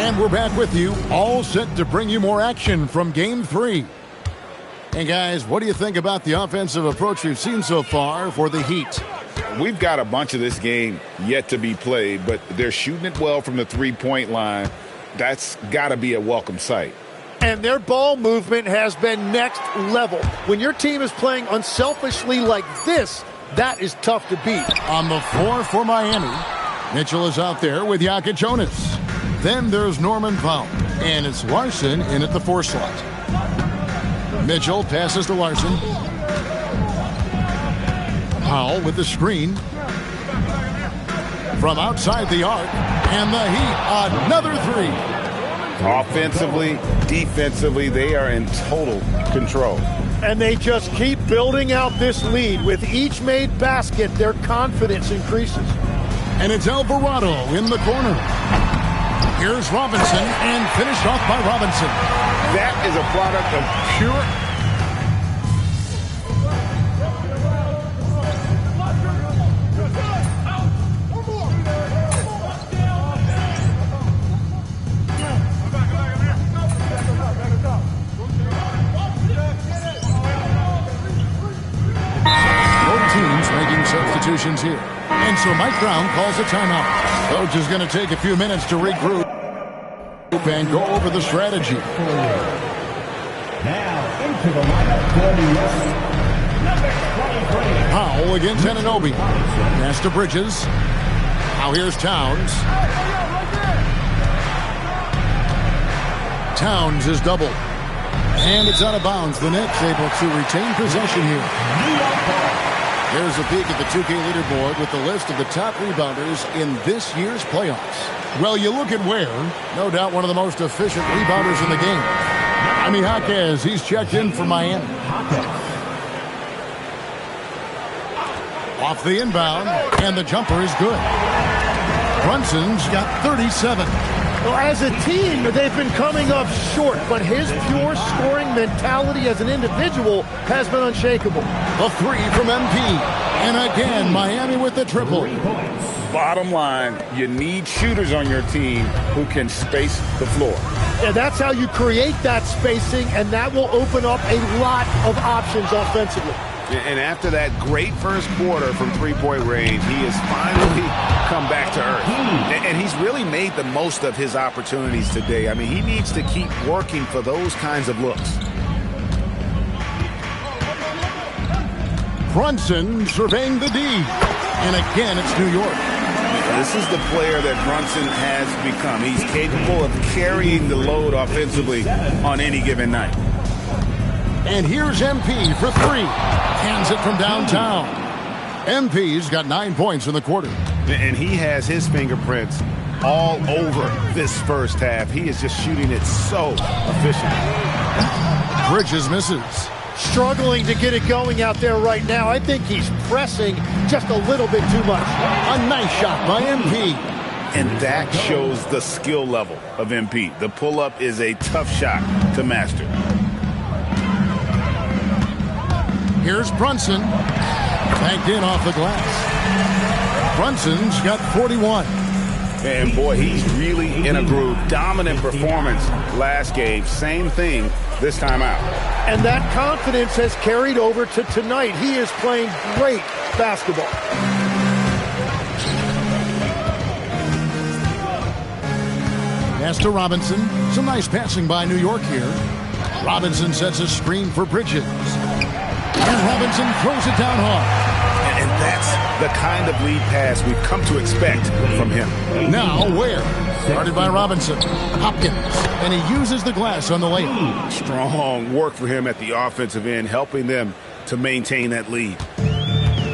And we're back with you, all set to bring you more action from Game 3. And guys, what do you think about the offensive approach we've seen so far for the Heat? We've got a bunch of this game yet to be played, but they're shooting it well from the three-point line. That's got to be a welcome sight. And their ball movement has been next level. When your team is playing unselfishly like this, that is tough to beat. On the floor for Miami, Mitchell is out there with Jonas. Then there's Norman Powell, and it's Larson in at the 4 slot. Mitchell passes to Larson. Powell with the screen. From outside the arc, and the Heat, another 3. Offensively, defensively, they are in total control. And they just keep building out this lead. With each made basket, their confidence increases. And it's Alvarado in the corner. Here's Robinson, and finished off by Robinson. That is a product of pure... Substitutions here. And so Mike Brown calls a timeout. Coach is going to take a few minutes to regroup and go over the strategy. Now into the lineup, number 23. Powell against Anunoby. Pass to Bridges. Now here's Towns. Towns is doubled. And it's out of bounds. The Nets able to retain possession here. There's a peek at the 2K leaderboard with the list of the top rebounders in this year's playoffs. Well, you look at where, no doubt one of the most efficient rebounders in the game. Jaime Jaquez, he's checked in for Miami. Off the inbound, and the jumper is good. Brunson's got 37. Well, as a team, they've been coming up short, but his pure scoring mentality as an individual has been unshakable. A 3 from MP. And again, Miami with the triple. Bottom line, you need shooters on your team who can space the floor. Yeah, that's how you create that spacing, and that will open up a lot of options offensively. And after that great first quarter from three-point range, he has finally come back to earth. And he's really made the most of his opportunities today. I mean, he needs to keep working for those kinds of looks. Brunson surveying the D. And again, it's New York. This is the player that Brunson has become. He's capable of carrying the load offensively on any given night. And here's MP for 3. Hands it from downtown. MP's got 9 points in the quarter. And he has his fingerprints all over this first half. He is just shooting it so efficiently. Bridges misses. Struggling to get it going out there right now. I think he's pressing just a little bit too much. A nice shot by MP. And that shows the skill level of MP. The pull-up is a tough shot to master. Here's Brunson. Banked in off the glass. Brunson's got 41. And boy, he's really in a groove. Dominant performance last game. Same thing this time out. And that confidence has carried over to tonight. He is playing great basketball. Pass to Robinson. Some nice passing by New York here. Robinson sets a screen for Bridges. And Robinson throws it down hard. And that's the kind of lead pass we've come to expect from him. Now Ware. Started by Robinson. Hopkins. And he uses the glass on the layup. Strong work for him at the offensive end, helping them to maintain that lead.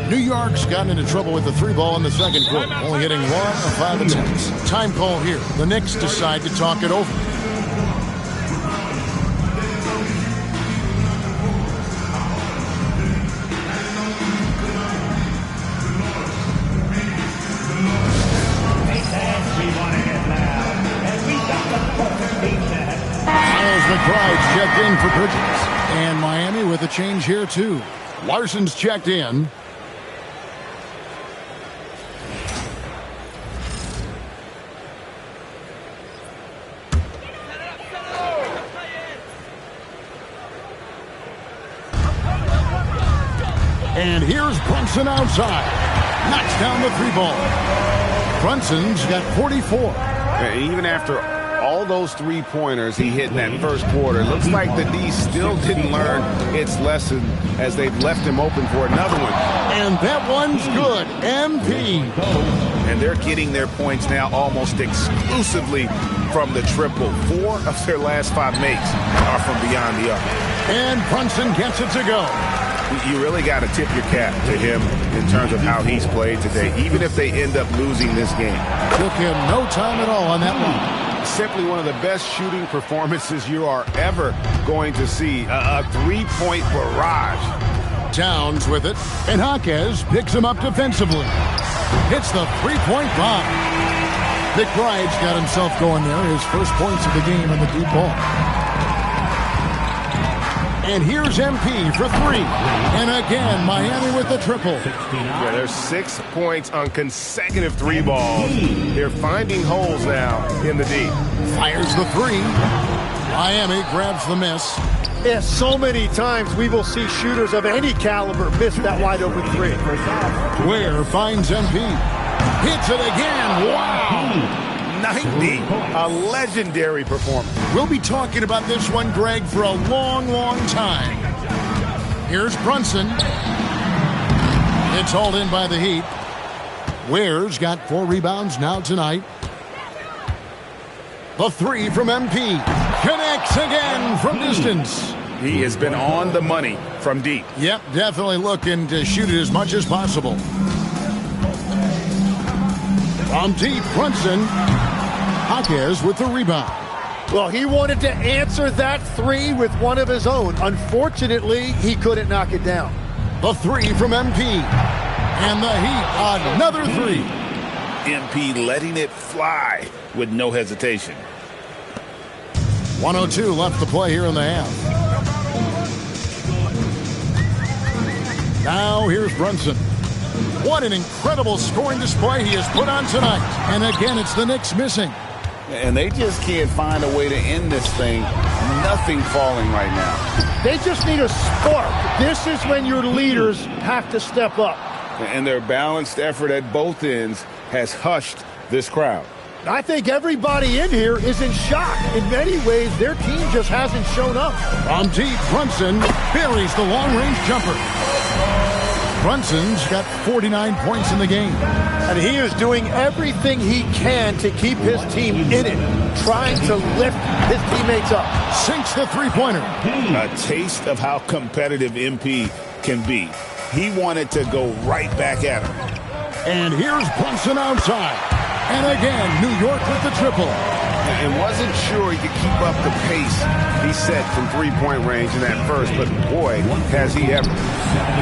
New York's gotten into trouble with the 3 ball in the second quarter. Only hitting 1 of 5 attempts. Time call here. The Knicks decide to talk it over. McBride's checked in for Bridges. And Miami with a change here, too. Larson's checked in. And here's Brunson outside. Knocks down the three ball. Brunson's got 44. Even after all those three-pointers he hit in that first quarter, looks like the D still didn't learn its lesson as they've left him open for another one. And that one's good. MP. And they're getting their points now almost exclusively from the triple. 4 of their last 5 makes are from beyond the arc. And Brunson gets it to go. You really got to tip your cap to him in terms of how he's played today, even if they end up losing this game. Took him no time at all on that one. Simply one of the best shooting performances you are ever going to see. A three-point barrage. Towns with it, and Jaquez picks him up defensively. Hits the three-point bomb. McBride's got himself going there, his first points of the game on the deep ball. And here's MP for 3. And again, Miami with the triple. Yeah, there's 6 points on consecutive 3 balls. They're finding holes now in the D. Fires the 3. Miami grabs the miss. Yeah, so many times we will see shooters of any caliber miss that wide open 3. Ware finds MP. Hits it again. Wow. 90. A legendary performance. We'll be talking about this one, Greg, for a long, long time. Here's Brunson. It's hauled in by the Heat. Ware's got 4 rebounds now tonight. The 3 from MP. Connects again from distance. He has been on the money from deep. Yep, definitely looking to shoot it as much as possible. From deep, Brunson. Jaquez with the rebound. Well, he wanted to answer that 3 with one of his own. Unfortunately, he couldn't knock it down. The 3 from MP. And the Heat, another 3. MP letting it fly with no hesitation. 1:02 left to play here in the half. Now here's Brunson. What an incredible scoring display he has put on tonight. And again, it's the Knicks missing. And they just can't find a way to end this thing. Nothing falling right now. They just need a spark. This is when your leaders have to step up. And their balanced effort at both ends has hushed this crowd. I think everybody in here is in shock. In many ways, their team just hasn't shown up. From deep, Brunson buries the long-range jumper. Brunson's got 49 points in the game. And he is doing everything he can to keep his team in it, trying to lift his teammates up. Sinks the three-pointer. A taste of how competitive MP can be. He wanted to go right back at him. And here's Brunson outside. And again, New York with the triple. And wasn't sure he could keep up the pace he set from three-point range in that first, but boy, has he ever.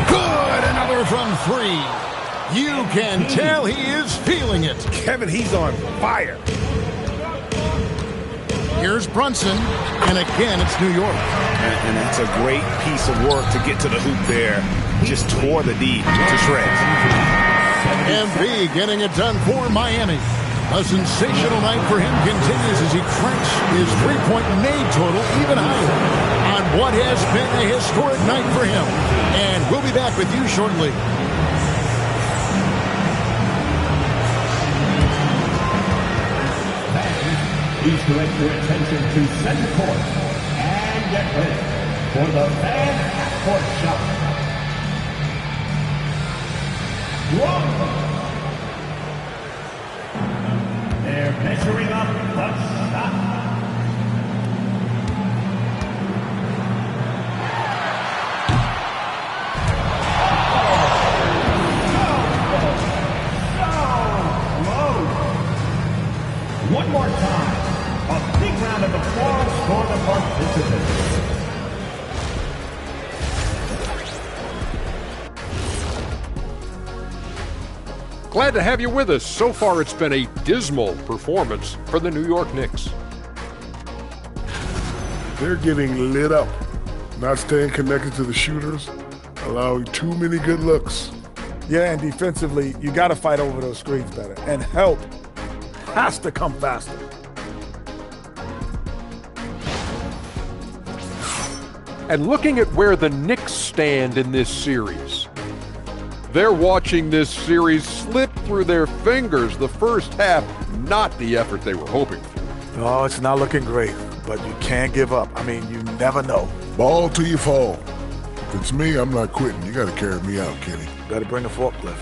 Good, another from 3. You can tell he is feeling it. Kevin, he's on fire. Here's Brunson, and again, it's New York. And that's a great piece of work to get to the hoop there. Just tore the D to shreds. MP getting it done for Miami. A sensational night for him continues as he cranks his three-point made total even higher on what has been a historic night for him. And we'll be back with you shortly. Please direct your attention to center court and get ready for the fan half-court shot. They're measuring up the shot. One more time. A big round of applause for the participants. Glad to have you with us. So far, it's been a dismal performance for the New York Knicks. They're getting lit up, not staying connected to the shooters, allowing too many good looks. Yeah, and defensively, you got to fight over those screens better. And help has to come faster. And looking at where the Knicks stand in this series, They're watching this series slip through their fingers. The first half, not the effort they were hoping for. Oh, it's not looking great, but you can't give up. I mean, you never know. Ball till you fall. If it's me, I'm not quitting. You got to carry me out, Kenny. Got to bring a forklift.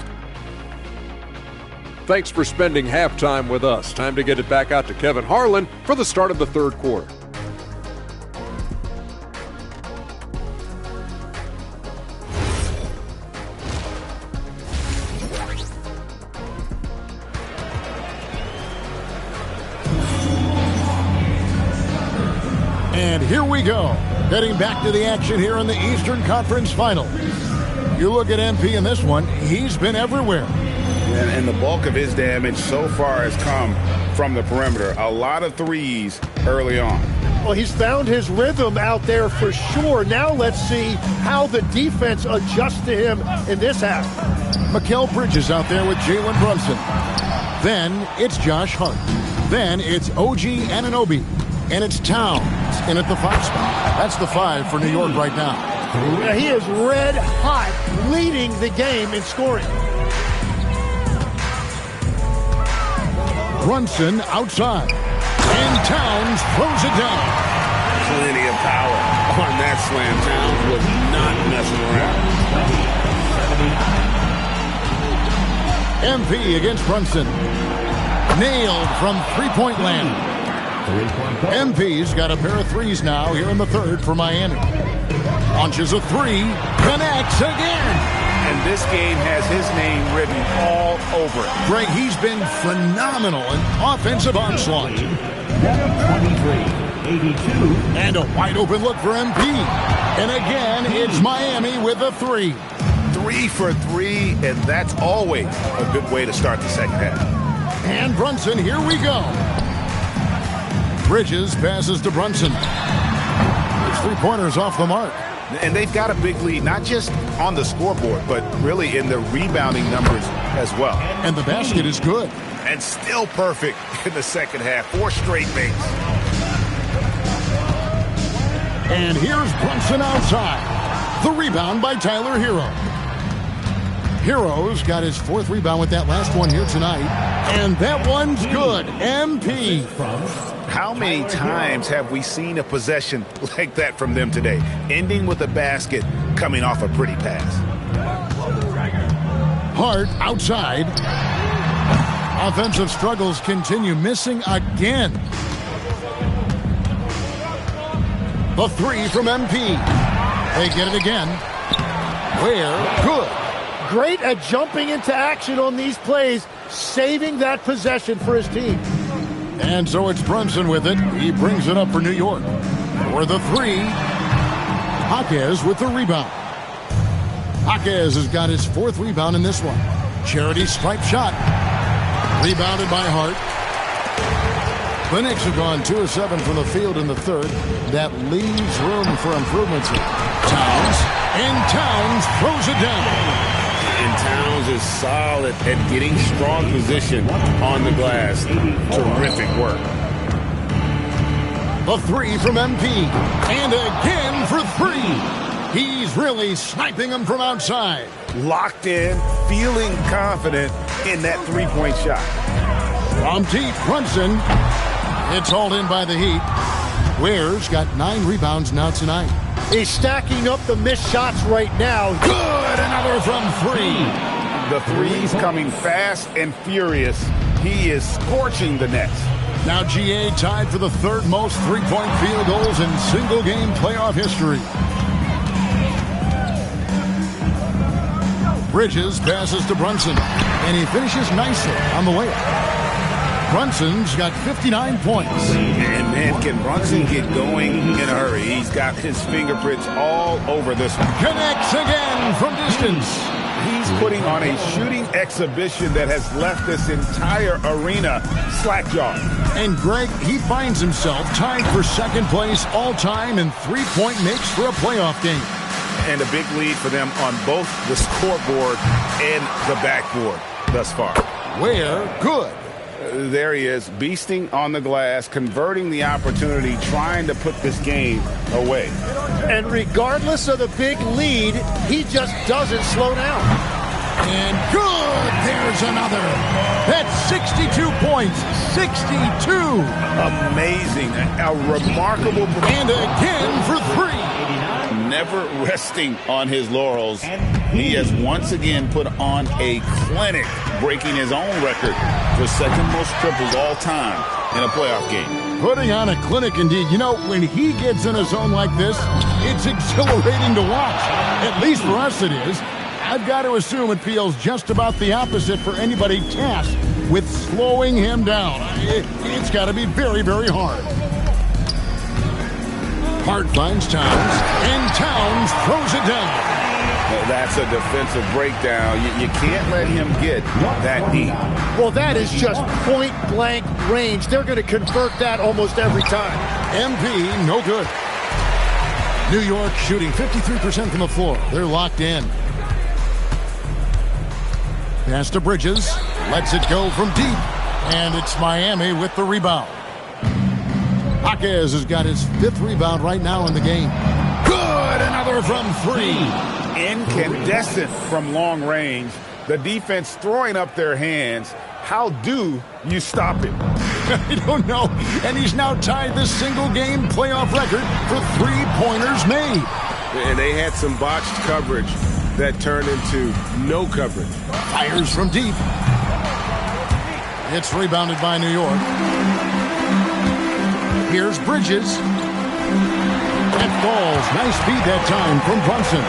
Thanks for spending halftime with us. Time to get it back out to Kevin Harlan for the start of the third quarter. And here we go. Heading back to the action here in the Eastern Conference Final. You look at MP in this one, he's been everywhere. And the bulk of his damage so far has come from the perimeter. A lot of threes early on. Well, he's found his rhythm out there for sure. Now let's see how the defense adjusts to him in this half. Mikal Bridges out there with Jalen Brunson. Then it's Josh Hart. Then it's OG Anunoby. And it's Towns in at the 5 spot. That's the 5 for New York right now. Yeah, he is red hot, leading the game in scoring. Brunson outside. And Towns throws it down. Plenty of power on that slam. Towns was not messing around. MP against Brunson. Nailed from three-point land. MP's got a pair of threes now here in the third for Miami. Launches a 3, connects again. And this game has his name written all over it. Greg, he's been phenomenal in offensive onslaught. 23, 82. And a wide open look for MP. And again, it's Miami with a 3. 3 for 3, and that's always a good way to start the second half. And Brunson, here we go. Bridges passes to Brunson. His three-pointers off the mark. And they've got a big lead, not just on the scoreboard, but really in the rebounding numbers as well. And the basket is good. And still perfect in the second half. 4 straight makes. And here's Brunson outside. The rebound by Tyler Hero. Hero's got his 4th rebound with that last one here tonight. And that one's good. MP. How many times have we seen a possession like that from them today? Ending with a basket, coming off a pretty pass. Hart outside. Offensive struggles continue. Missing again. The 3 from MP. They get it again. Where? Good. Great at jumping into action on these plays, saving that possession for his team. And so it's Brunson with it. He brings it up for New York. For the 3, Jaquez with the rebound. Jaquez has got his 4th rebound in this one. Charity stripe shot. Rebounded by Hart. The Knicks have gone 2 of 7 from the field in the third. That leaves room for improvements. Towns. And Towns throws it down. And Towns is solid at getting strong position on the glass. Terrific work. The 3 from MP. And again for 3. He's really sniping them from outside. Locked in, feeling confident in that 3-point shot. From deep, Brunson. It's hauled in by the Heat. Ware's got 9 rebounds now tonight. He's stacking up the missed shots right now. Good, another from 3. The threes coming fast and furious. He is scorching the Nets. Now GA tied for the 3rd most 3-point field goals in single-game playoff history. Bridges passes to Brunson, and he finishes nicely on the way up. Brunson's got 59 points. And man, can Brunson get going in a hurry? He's got his fingerprints all over this one. Connects again from distance. He's putting on a shooting exhibition that has left this entire arena slack-jawed. And Greg, he finds himself tied for 2nd place all-time in 3-point makes for a playoff game. And a big lead for them on both the scoreboard and the backboard thus far. Where? Good. There he is, beasting on the glass, converting the opportunity, trying to put this game away. And regardless of the big lead, he just doesn't slow down. And good! There's another. That's 62 points. 62. Amazing. A remarkable performance. And again for 3. Never resting on his laurels. He has once again put on a clinic, breaking his own record for second most triples all time in a playoff game. Putting on a clinic indeed. You know, when he gets in a zone like this, it's exhilarating to watch. At least for us it is. I've got to assume it feels just about the opposite for anybody tasked with slowing him down. It's got to be very, very hard. Hart finds Towns, and Towns throws it down. That's a defensive breakdown. You can't let him get that deep. Well, that is just point-blank range. They're going to convert that almost every time. MP, no good. New York shooting 53% from the floor. They're locked in. Pass to Bridges. Lets it go from deep. And it's Miami with the rebound. Jaquez has got his 5th rebound right now in the game. Good! Another from 3. Incandescent from long range. The defense throwing up their hands. How do you stop it? I don't know. And he's now tied the single-game playoff record for 3-pointers made. And they had some botched coverage that turned into no coverage. Fires from deep. It's rebounded by New York. Here's Bridges. That falls. Nice feed that time from Brunson.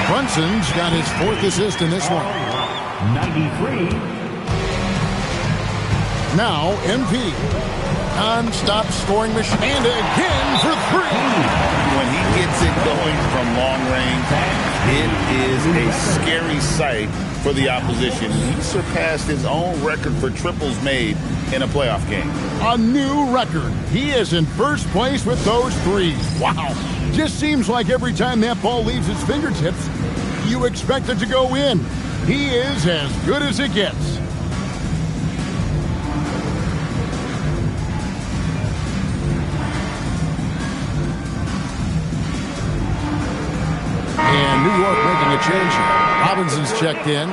Brunson's got his 4th assist in this one. 93. Now, MP. Non-stop scoring machine. And again for 3. When he gets it going from long range, it is a scary sight for the opposition. He surpassed his own record for triples made in a playoff game. A new record. He is in first place with those 3. Wow. Just seems like every time that ball leaves his fingertips, you expect it to go in. He is as good as it gets. And New York making a change here. Robinson's checked in.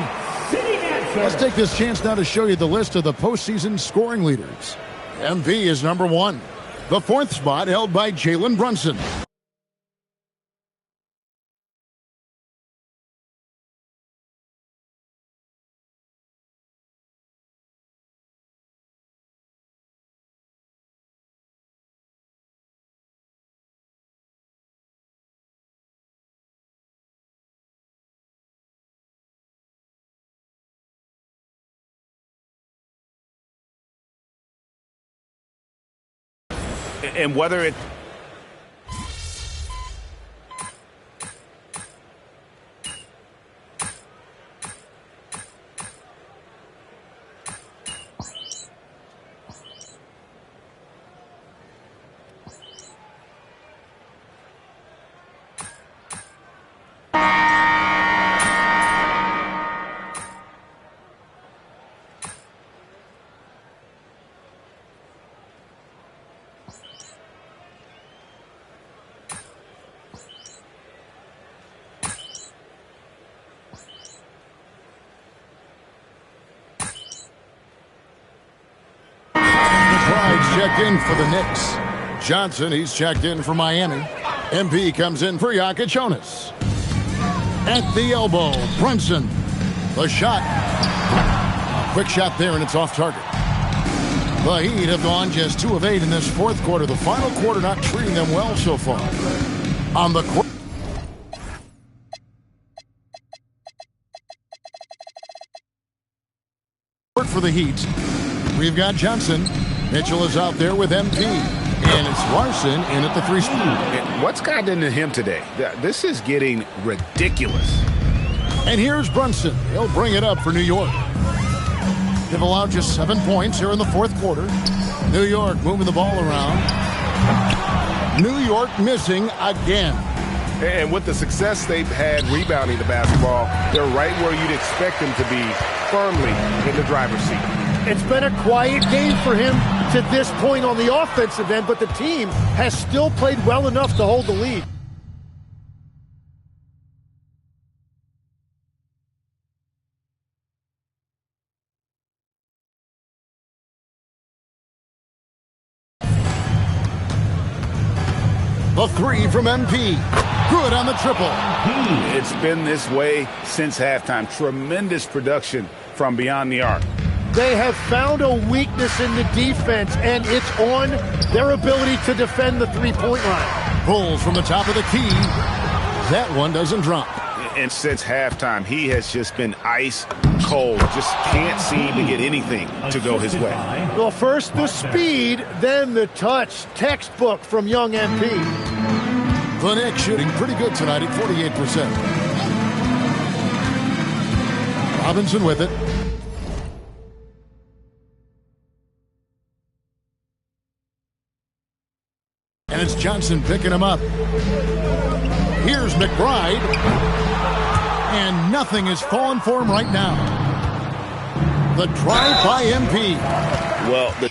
Let's take this chance now to show you the list of the postseason scoring leaders. MV is number 1. The 4th spot held by Jalen Brunson. And whether it... Checked in for the Knicks. Johnson, he's checked in for Miami. MP comes in for Jonas. At the elbow, Brunson. The shot. Quick shot there, and it's off target. The Heat have gone just 2 of 8 in this 4th quarter. The final quarter not treating them well so far. On the court for the Heat, we've got Johnson. Mitchell is out there with MP. And it's Larson in at the 3 spot. What's gotten into him today? This is getting ridiculous. And here's Brunson. He'll bring it up for New York. They've allowed just 7 points here in the 4th quarter. New York moving the ball around. New York missing again. And with the success they've had rebounding the basketball, they're right where you'd expect them to be, firmly in the driver's seat. It's been a quiet game for him to this point on the offensive end, but the team has still played well enough to hold the lead. The three from MP. Good on the triple. It's been this way since halftime. Tremendous production from beyond the arc. They have found a weakness in the defense, and it's on their ability to defend the three-point line. Pulls from the top of the key. That one doesn't drop. And since halftime, he has just been ice cold. Just can't seem to get anything to go his way. Well, first the speed, then the touch. Textbook from young MP. The Knicks shooting pretty good tonight at 48%. Robinson with it. And it's Johnson picking him up. Here's McBride. And nothing is falling for him right now. The drive by MP. Well, the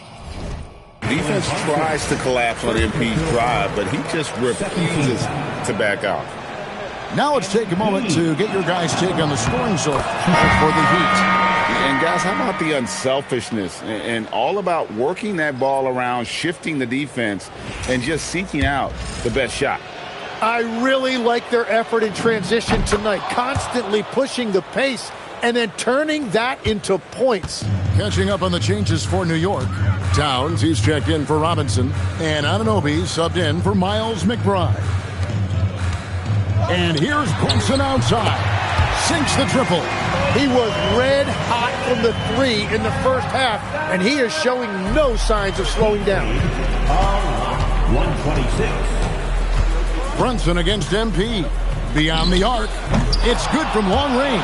defense tries to collapse on MP's drive, but he just refuses to back out. Now let's take a moment to get your guys' take on the scoring zone for the Heat. And guys, how about the unselfishness and all about working that ball around, shifting the defense, and just seeking out the best shot? I really like their effort in transition tonight, constantly pushing the pace and then turning that into points. Catching up on the changes for New York. Towns, he's checked in for Robinson, and Anunoby subbed in for Miles McBride. And here's Brunson outside. Sinks the triple. He was red hot from the three in the first half, and he is showing no signs of slowing down. 126. Brunson against MP. Beyond the arc. It's good from long range.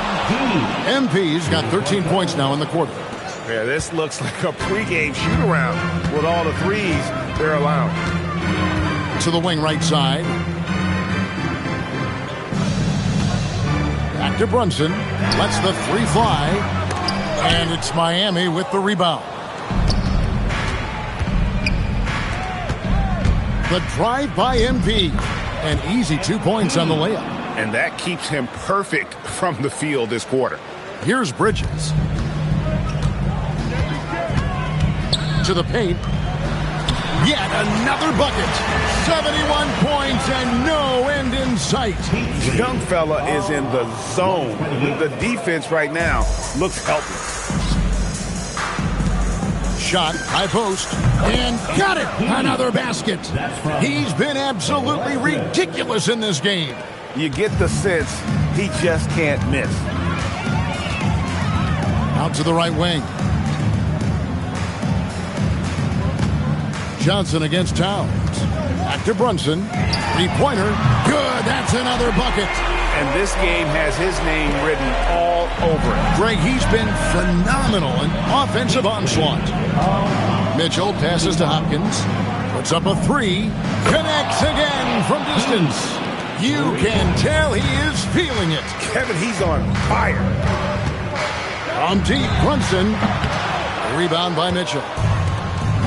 MP's got 13 points now in the quarter. Yeah, this looks like a pregame shoot-around with all the threes they're allowed. To the wing right side. Back to Brunson. Lets the three fly. And it's Miami with the rebound. The drive by MP. An easy 2 points on the layup. And that keeps him perfect from the field this quarter. Here's Bridges. To the paint. Yet another bucket. 71 points and no end in sight. The young fella is in the zone. The defense right now looks helpless. Shot, high post, and got it! Another basket. He's been absolutely ridiculous in this game. You get the sense he just can't miss. Out to the right wing. Johnson against Towns. Back to Brunson. Three-pointer. Good. That's another bucket. And this game has his name written all over it. Greg, he's been phenomenal in offensive onslaught. Mitchell passes to Hopkins. Puts up a three. Connects again from distance. You can tell he is feeling it. Kevin, he's on fire. From deep, Brunson. Rebound by Mitchell.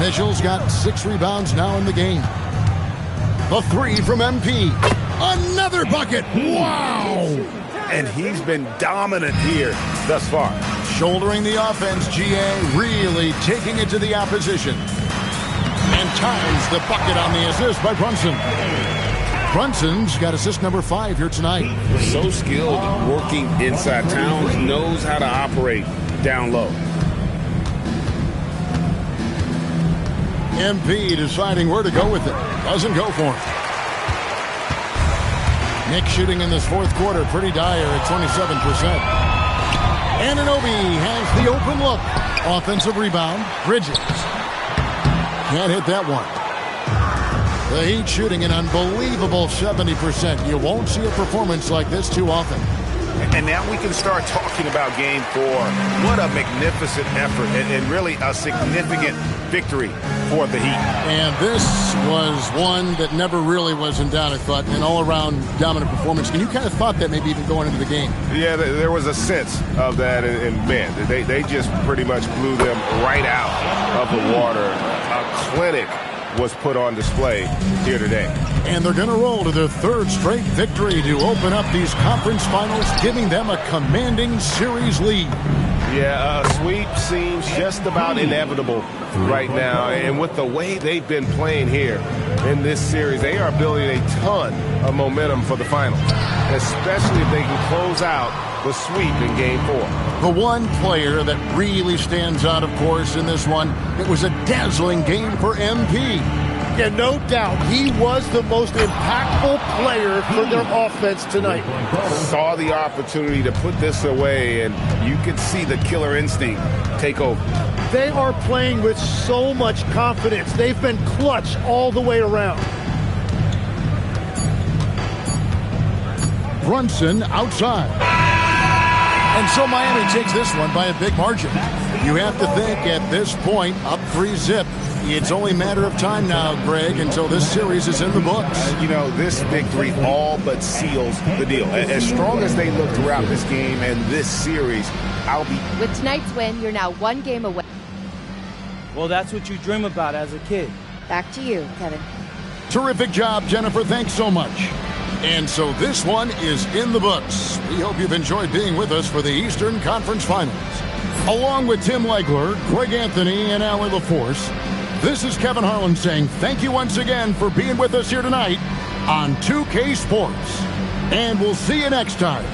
Mitchell's got 6 rebounds now in the game. The three from MP. Another bucket. Wow. And he's been dominant here thus far. Shouldering the offense, GA really taking it to the opposition. And ties the bucket on the assist by Brunson. Brunson's got assist number 5 here tonight. So skilled working inside. Towns knows how to operate down low. MP deciding where to go with it. Doesn't go for him. Knicks shooting in this fourth quarter pretty dire at 27%. Anunoby has the open look. Offensive rebound. Bridges. Can't hit that one. The Heat shooting an unbelievable 70%. You won't see a performance like this too often. And now we can start talking about Game 4. What a magnificent effort and really a significant victory for the Heat. And this was one that never really was in doubt, I thought, an all-around dominant performance. And you kind of thought that maybe even going into the game. Yeah, there was a sense of that, and man, they just pretty much blew them right out of the water. A clinic was put on display here today. And they're going to roll to their 3rd straight victory to open up these conference finals, giving them a commanding series lead. Yeah, a sweep seems just about inevitable right now. And with the way they've been playing here in this series, they are building a ton of momentum for the final, especially if they can close out the sweep in Game 4. The one player that really stands out, of course, in this one, it was a dazzling game for MP. Yeah, no doubt. He was the most impactful player for their offense tonight. Saw the opportunity to put this away, and you could see the killer instinct take over. They are playing with so much confidence. They've been clutch all the way around. Brunson outside. And so Miami takes this one by a big margin. You have to think at this point, up 3-zip. It's only a matter of time now, Greg, until this series is in the books. You know, this victory all but seals the deal. As strong as they look throughout this game and this series, With tonight's win, you're now one game away. Well, that's what you dream about as a kid. Back to you, Kevin. Terrific job, Jennifer. Thanks so much. And so this one is in the books. We hope you've enjoyed being with us for the Eastern Conference Finals. Along with Tim Legler, Greg Anthony, and Allie LaForce, this is Kevin Harlan saying thank you once again for being with us here tonight on 2K Sports. And we'll see you next time